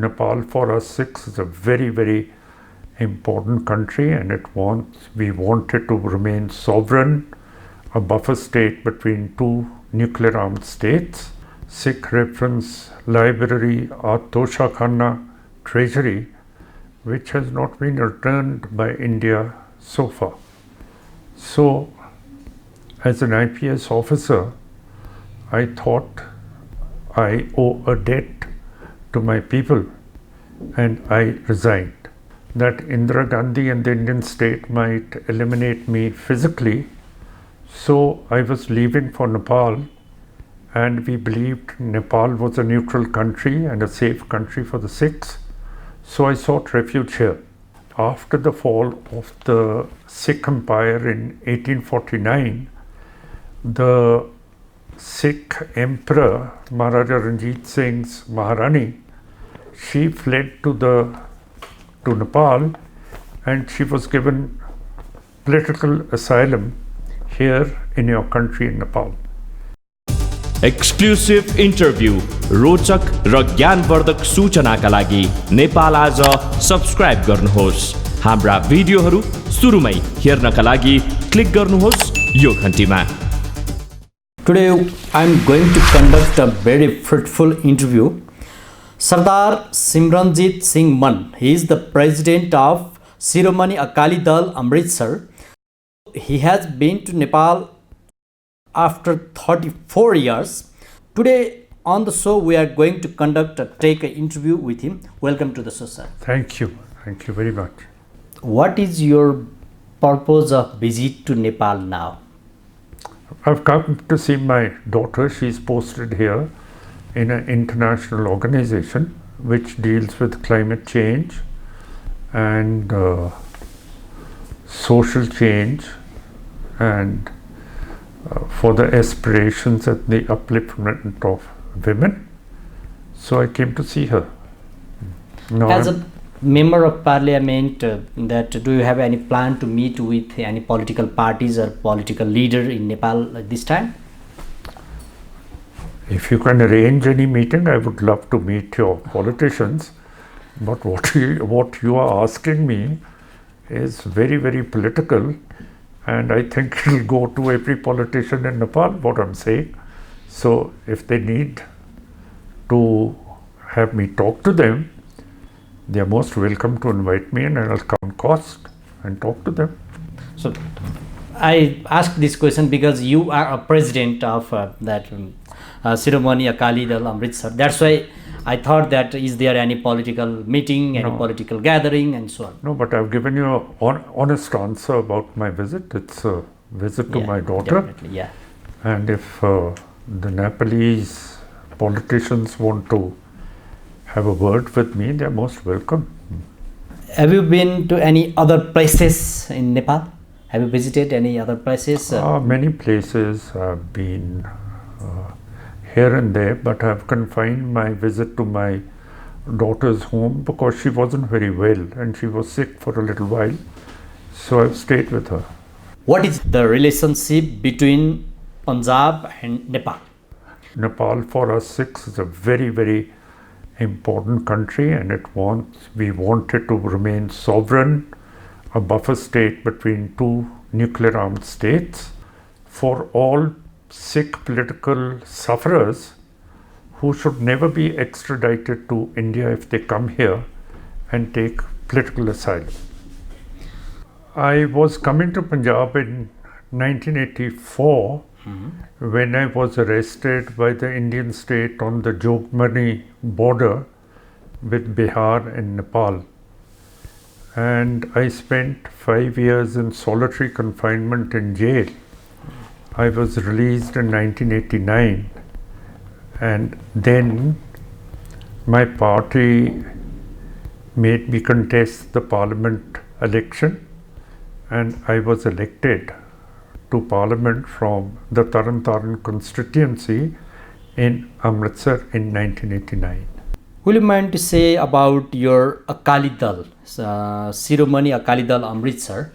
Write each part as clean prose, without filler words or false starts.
Nepal for us Sikhs is a very, very important country, and we want it to remain sovereign, a buffer state between two nuclear armed states. Sikh reference library, Atosha Khana treasury, which has not been returned by India so far. So, as an IPS officer, I thought I owe a debt to my people, and I resigned. That Indira Gandhi and the Indian state might eliminate me physically, so I was leaving for Nepal, and we believed Nepal was a neutral country and a safe country for the Sikhs, so I sought refuge here. After the fall of the Sikh Empire in 1849, the Sikh Emperor Maharaja Ranjit Singh's Maharani, she fled to Nepal, and she was given political asylum here in your country in Nepal. Exclusive interview, रोचक र ज्ञानवर्धक सूचनाका लागि नेपाल आज subscribe गर्नुहोस्। हाम्रा भिडियोहरू सुरुमै हेर्नका लागि click गर्नुहोस् यो घण्टीमा। Today I am going to conduct a very fruitful interview. Sardar Simranjit Singh Mann, he is the president of Shiromani Akali Dal Amritsar. He has been to Nepal after 34 years. Today on the show we are going to take an interview with him. Welcome to the show, sir. Thank you very much. What is your purpose of visit to Nepal now? I've come to see my daughter. She's posted here in an international organization which deals with climate change and social change, and for the aspirations and the upliftment of women. So I came to see her. Now as a member of parliament, do you have any plan to meet with any political parties or political leader in Nepal at this time? If you can arrange any meeting, I would love to meet your politicians. But what you are asking me is very, very political, and I think it will go to every politician in Nepal, what I'm saying. So if they need to have me talk to them, they are most welcome to invite me, and I'll count cost and talk to them. So I asked this question because you are a president of that Shiromani Akali Dal Amritsar. That's why I thought that is there any political meeting, any political gathering and so on. No, but I've given you an honest answer about my visit. It's a visit to my daughter. Definitely, yeah. And if the Nepalese politicians want to have a word with me, they're most welcome. Have you been to any other places in Nepal? Have you visited any other places? Many places I've been here and there, but I've confined my visit to my daughter's home because she wasn't very well and she was sick for a little while. So I've stayed with her. What is the relationship between Punjab and Nepal? Nepal for us Sikhs is a very, very important country, and we want it to remain sovereign, a buffer state between two nuclear armed states for all Sikh political sufferers who should never be extradited to India if they come here and take political asylum. I was coming to Punjab in 1984 when I was arrested by the Indian state on the Jogmani border with Bihar and Nepal. And I spent 5 years in solitary confinement in jail. I was released in 1989, and then my party made me contest the parliament election, and I was elected to parliament from the Taran Taran constituency in Amritsar in 1989. Will you mind to say about your Akali Dal, Shiromani Akali Dal Amritsar?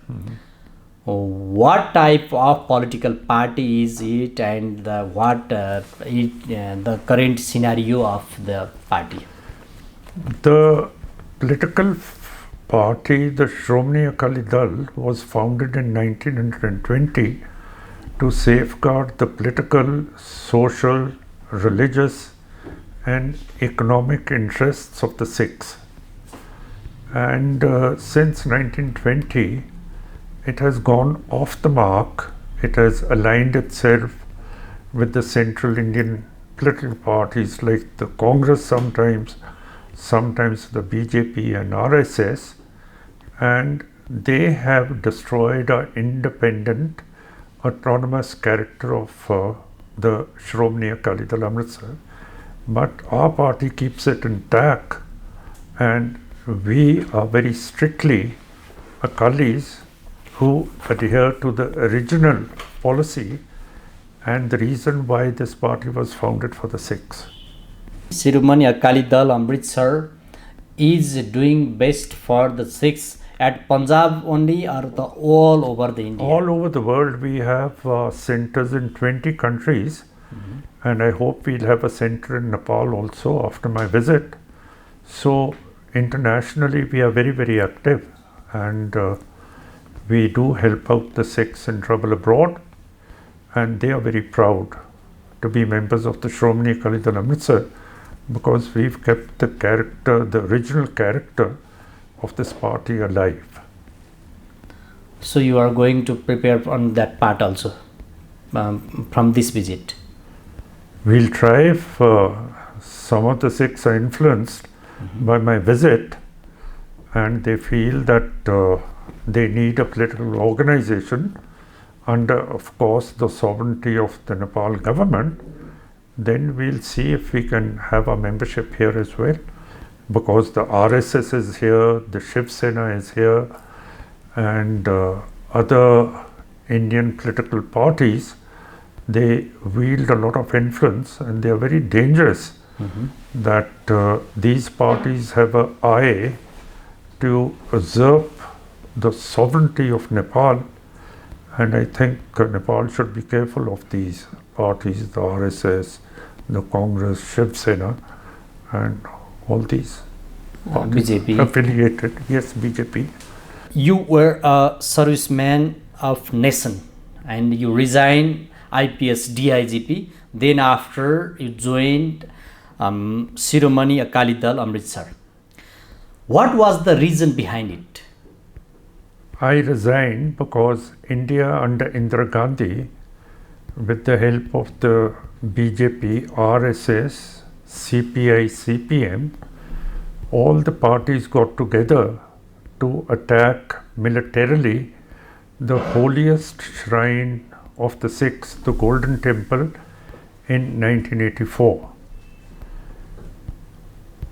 What type of political party is it, and the current scenario of the party? The political party, the Shromani Akali Dal, was founded in 1920 to safeguard the political, social, religious and economic interests of the Sikhs. And since 1920, it has gone off the mark. It has aligned itself with the Central Indian political parties like the Congress sometimes the BJP and RSS, and they have destroyed our independent, autonomous character of the Shromani Akali Dal Amritsar. But our party keeps it intact, and we are very strictly Akalis who adhere to the original policy and the reason why this party was founded for the Sikhs. Shiromani Akali Dal Amritsar is doing best for the Sikhs at Punjab only or all over the India? All over the world. We have centers in 20 countries, and I hope we'll have a center in Nepal also after my visit. So internationally we are very, very active, and we do help out the Sikhs in trouble abroad, and they are very proud to be members of the Shromani Akali Dal Amritsar, because we've kept the character, the original character of this party alive. So you are going to prepare on that part also from this visit? We'll try. If some of the Sikhs are influenced by my visit and they feel that they need a political organization under, of course, the sovereignty of the Nepal government, then we'll see if we can have our membership here as well, because the RSS is here, the Shiv Sena is here, and other Indian political parties, they wield a lot of influence and they are very dangerous. That these parties have an eye to usurp the sovereignty of Nepal, and I think Nepal should be careful of these parties, the RSS, the Congress, Shiv Sena, and all these BJP affiliated. Yes, BJP. You were a serviceman of nation and you resigned IPS DIGP. Then after you joined Shiromani Akali Dal Amritsar. What was the reason behind it? I resigned because India under Indira Gandhi, with the help of the BJP, RSS, CPI, CPM, all the parties got together to attack militarily the holiest shrine of the Sikhs, the Golden Temple, in 1984.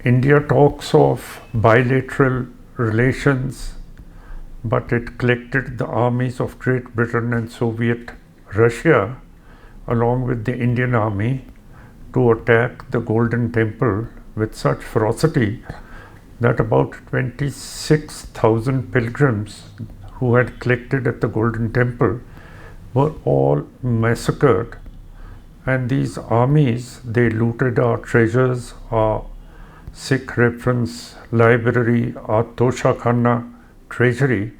India talks of bilateral relations, but it collected the armies of Great Britain and Soviet Russia along with the Indian army to attack the Golden Temple with such ferocity that about 26,000 pilgrims who had collected at the Golden Temple were all massacred. And these armies, they looted our treasures, our Sikh reference library, our Toshakhana treasury,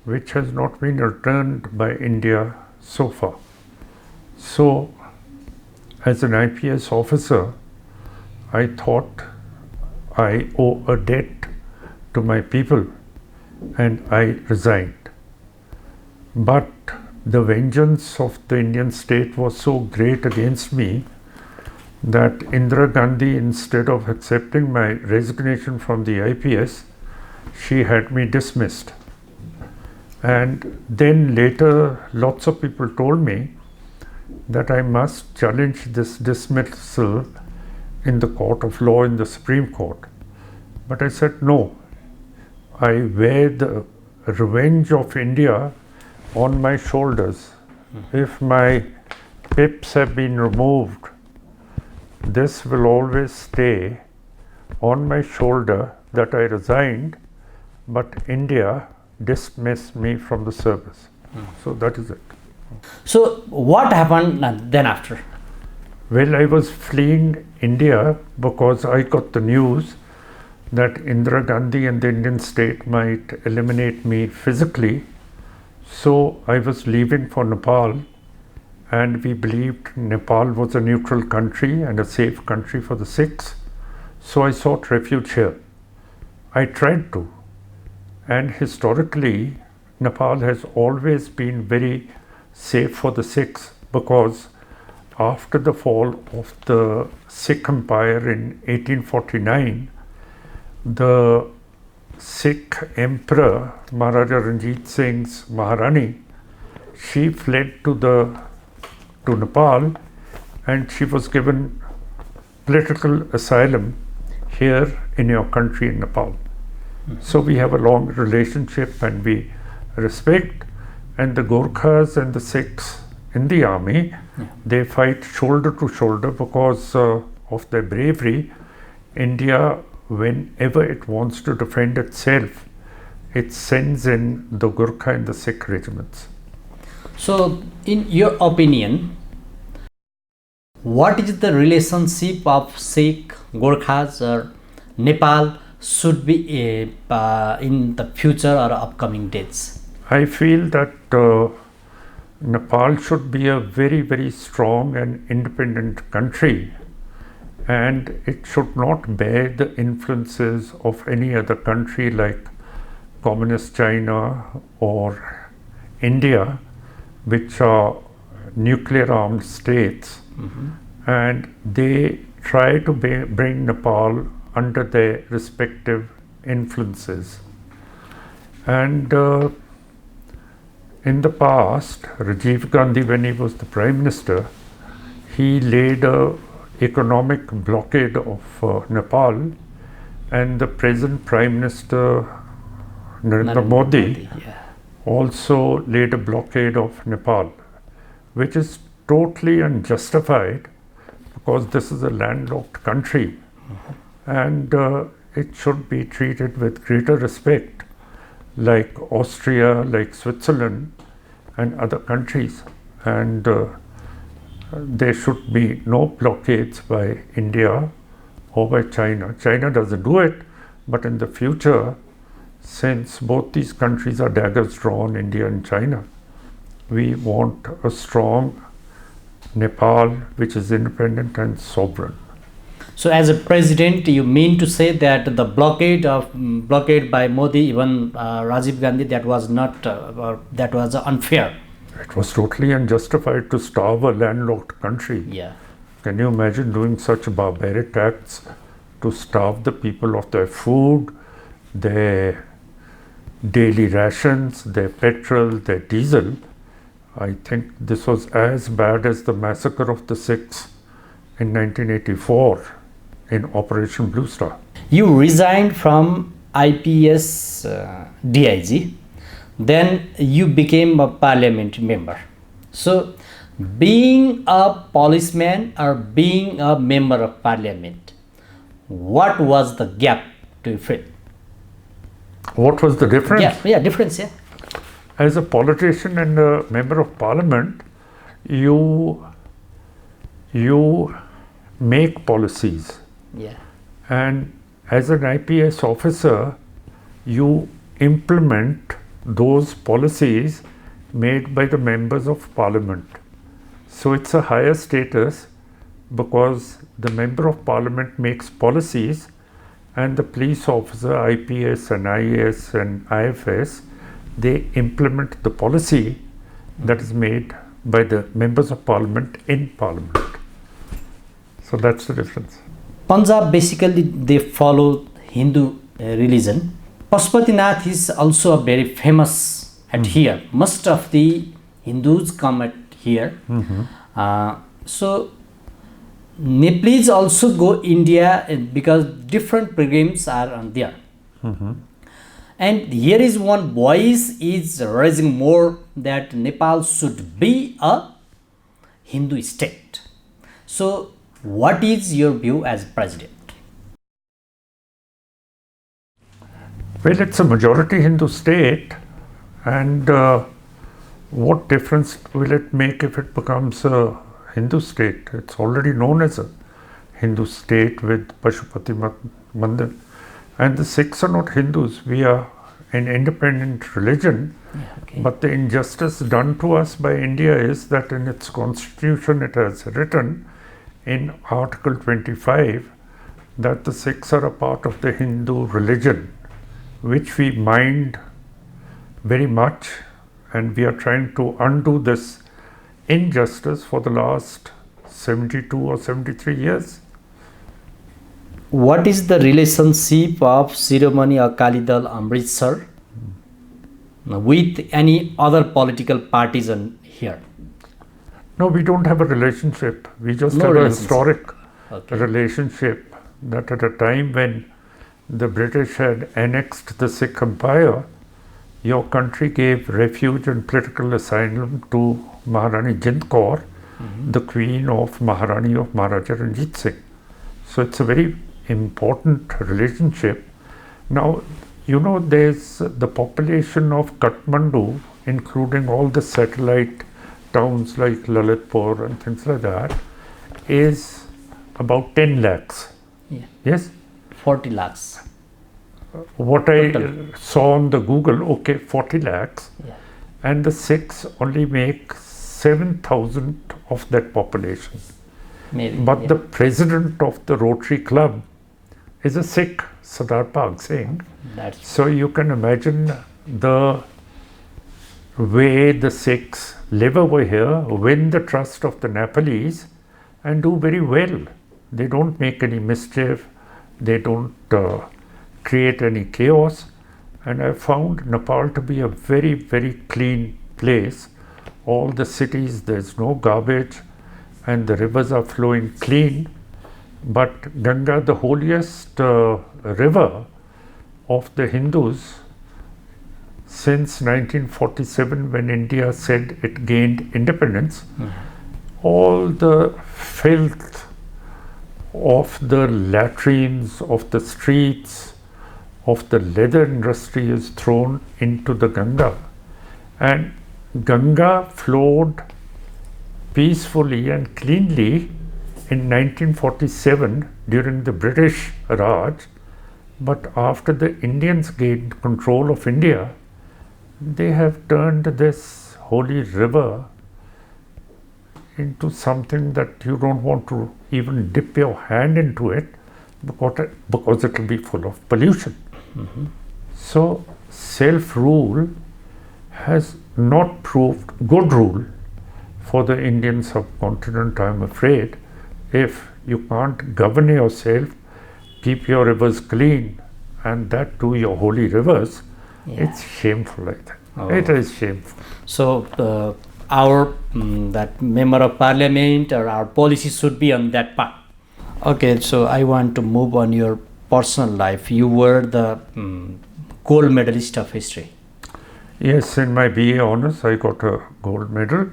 which has not been returned by India so far. So, as an IPS officer, I thought I owe a debt to my people, and I resigned. But the vengeance of the Indian state was so great against me that Indira Gandhi, instead of accepting my resignation from the IPS, she had me dismissed. And then later, lots of people told me that I must challenge this dismissal in the court of law, in the Supreme Court. But I said no. I wear the revenge of India on my shoulders. If my pips have been removed, this will always stay on my shoulder that I resigned, but India dismissed me from the service. So that is it. So what happened then after? Well, I was fleeing India because I got the news that Indira Gandhi and the Indian state might eliminate me physically. So I was leaving for Nepal, and we believed Nepal was a neutral country and a safe country for the Sikhs. So I sought refuge here. I tried to. And historically, Nepal has always been very safe for the Sikhs, because after the fall of the Sikh Empire in 1849, the Sikh Emperor Maharaja Ranjit Singh's Maharani, she fled to Nepal, and she was given political asylum here in your country in Nepal. So we have a long relationship and we respect. And the Gorkhas and the Sikhs in the army, they fight shoulder to shoulder because of their bravery. India, whenever it wants to defend itself, it sends in the Gurkha and the Sikh regiments. So, in your opinion, what is the relationship of Sikh, Gorkhas or Nepal should be in the future or upcoming days? I feel that Nepal should be a very, very strong and independent country, and it should not bear the influences of any other country like Communist China or India, which are nuclear armed states, and they try to bring Nepal under their respective influences. And in the past, Rajiv Gandhi, when he was the Prime Minister, he laid a economic blockade of Nepal, and the present Prime Minister Narendra Modi also laid a blockade of Nepal, which is totally unjustified, because this is a landlocked country, and it should be treated with greater respect, like Austria, like Switzerland and other countries. And there should be no blockades by India or by China. China doesn't do it, but in the future, since both these countries are daggers drawn, India and China, we want a strong Nepal which is independent and sovereign. So, as a president, you mean to say that the blockade by Modi, even Rajiv Gandhi, that was not that was unfair? It was totally unjustified to starve a landlocked country. Yeah. Can you imagine doing such barbaric acts to starve the people of their food, their daily rations, their petrol, their diesel? I think this was as bad as the massacre of the Sikhs in 1984 in Operation Blue Star. You resigned from IPS DIG, then you became a parliament member. So, being a policeman or being a member of parliament, what was the gap to you feel? What was the difference? Yeah, difference, yeah. As a politician and a member of parliament, you make policies. Yeah. And as an IPS officer, you implement those policies made by the members of parliament. So it's a higher status, because the member of parliament makes policies and the police officer, IPS and IAS and IFS, they implement the policy that is made by the members of parliament in parliament. So that's the difference. Punjab, basically they follow Hindu religion. Pashupatinath is also a very famous at here. Most of the Hindus come at here. So Nepalese also go India because different pilgrims are on there. And here is one voice is raising more that Nepal should be a Hindu state. So what is your view as president? Well, it's a majority Hindu state, and what difference will it make if it becomes a Hindu state? It's already known as a Hindu state with Pashupati Mandir. And the Sikhs are not Hindus. We are an independent religion. Okay. But the injustice done to us by India is that in its constitution it has written in Article 25 that the Sikhs are a part of the Hindu religion, which we mind very much, and we are trying to undo this injustice for the last 72 or 73 years. What is the relationship of ceremony Akali Dal Amritsar with any other political parties here? No, we don't have a relationship. We just No have a relationship. historic Okay. relationship that at a time when the British had annexed the Sikh Empire, your country gave refuge and political asylum to Maharani Jind Kaur, the queen of Maharani of Maharaja Ranjit Singh. So it's a very important relationship. Now, you know, there's the population of Kathmandu, including all the satellite towns like Lalitpur and things like that, is about 10 lakhs. Yeah. Yes? 40 lakhs. What I Total. saw on the Google, okay, 40 lakhs. Yeah. And the Sikhs only make 7,000 of that population. Maybe. But yeah. the president of the Rotary Club is a Sikh, Sardar Bhag Singh. That's So you can imagine the way the Sikhs live over here, win the trust of the Nepalese, and do very well. They don't make any mischief, they don't create any chaos. And I found Nepal to be a very, very clean place. All the cities, there's no garbage, and the rivers are flowing clean. But Ganga, the holiest river of the Hindus, since 1947, when India said it gained independence, all the filth of the latrines, of the streets, of the leather industry is thrown into the Ganga. And Ganga flowed peacefully and cleanly in 1947 during the British Raj, but after the Indians gained control of India, they have turned this holy river into something that you don't want to even dip your hand into it because it will be full of pollution. So self-rule has not proved good rule for the Indian subcontinent, I'm afraid. If you can't govern yourself, keep your rivers clean, and that too your holy rivers, it's shameful, I think. Oh. It is shameful. So our that member of parliament or our policy should be on that part. Okay, so I want to move on your personal life. You were the gold medalist of history. Yes, in my BA honours, I got a gold medal,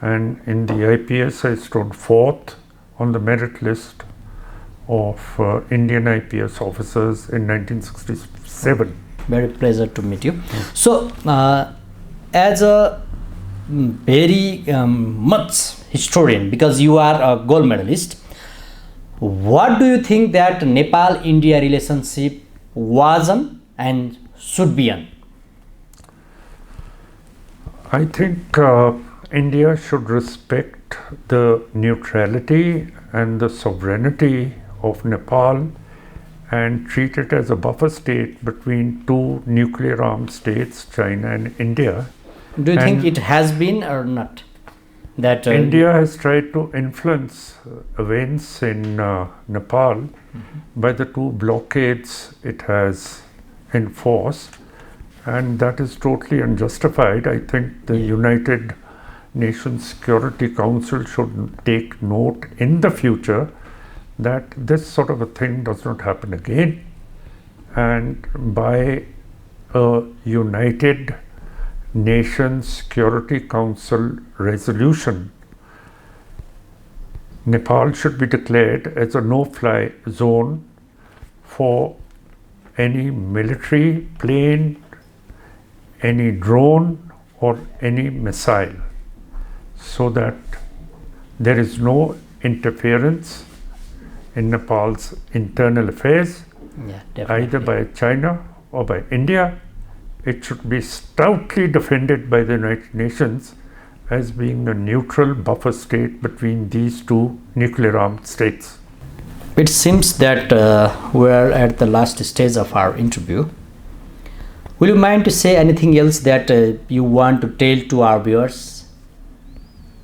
and in the IPS, I stood fourth on the merit list of Indian IPS officers in 1967. Very pleasure to meet you. So, as a very much historian, because you are a gold medalist, what do you think that Nepal-India relationship was on and should be on? I think India should respect the neutrality and the sovereignty of Nepal and treat it as a buffer state between two nuclear armed states, China and India. Do you think And it has been or not? That India has tried to influence events in Nepal by the two blockades it has enforced, and that is totally unjustified. I think the United Nations Security Council should take note in the future that this sort of a thing does not happen again, and by a United Nations Security Council resolution, Nepal should be declared as a no-fly zone for any military plane, any drone or any missile, so that there is no interference in Nepal's internal affairs Yeah, definitely. either by China or by India, it should be stoutly defended by the United Nations as being a neutral buffer state between these two nuclear armed states. It seems that we're at the last stage of our interview. Will you mind to say anything else that you want to tell to our viewers?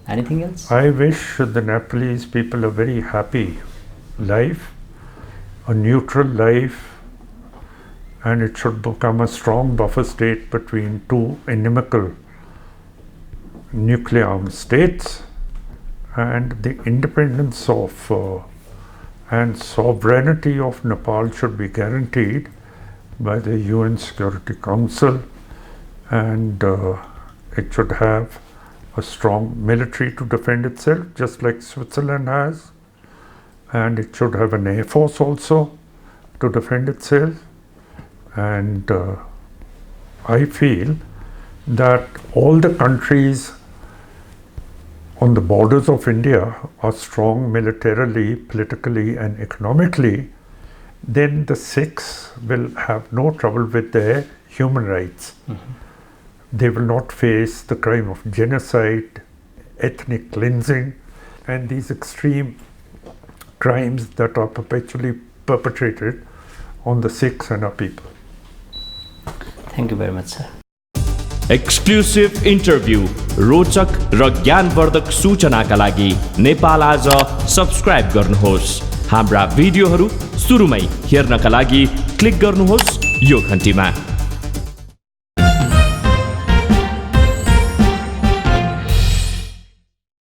Anything else? I wish the Nepalese people a very happy life, a neutral life, and it should become a strong buffer state between two inimical nuclear armed states, and the independence of and sovereignty of Nepal should be guaranteed by the UN Security Council, and it should have a strong military to defend itself, just like Switzerland has, and it should have an air force also to defend itself. And I feel that all the countries on the borders of India are strong militarily, politically, and economically. Then the Sikhs will have no trouble with their human rights. They will not face the crime of genocide, ethnic cleansing, and these extreme crimes that are perpetually perpetrated on the Sikhs and our people. Thank you very much, sir. Exclusive interview, रोचक र ज्ञानवर्धक सूचनाका लागि नेपाल आज subscribe गर्नुहोस्। हाम्रा भिडियोहरू सुरुमै हेर्नका लागि click गर्नुहोस् यो घण्टीमा।